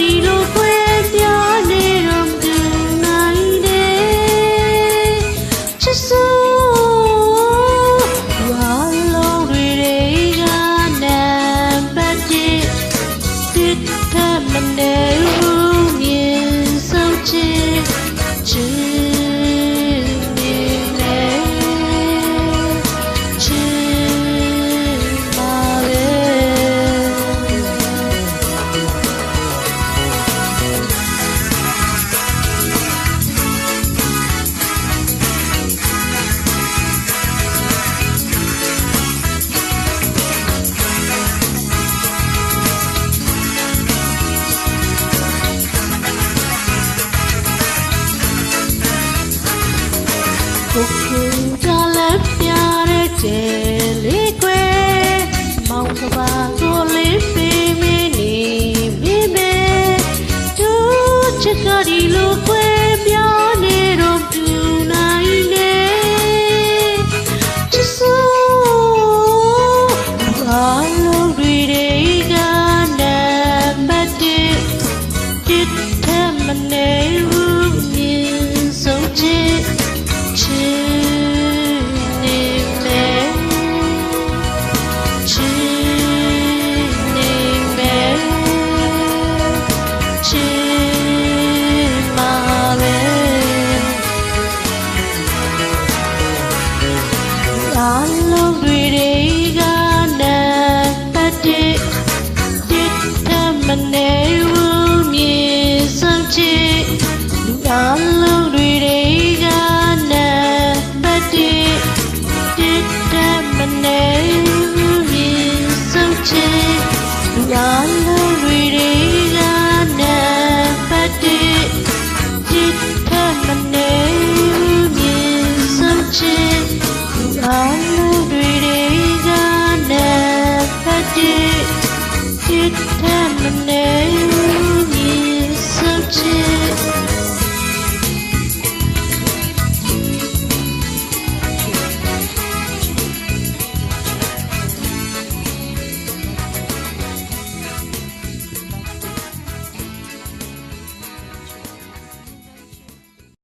ဒီလိုခွဲပြားနေတော့မတူနိုင်တဲ့ချစ်စိုးဝါလုံးတွေကနံပါတ်တစ်တစ်ထမနေဘူးမြင်ဆုံးချစ်ချစ်နေလေချစ်ပါလေကိုကိုကြလက်ပြတဲ့ကျဲလေးကွယ်မောင်ကပါကိုလေးပေးမနေမိမဲသူချစ်ကဒီလိုကွယ်ပြနေတော့ပြူနိုင်နေချစ်စိုးဘာလို့တွေကနံပါတ်တစ်တစ်ထမနေဘူးမြင်ဆုံးချစ်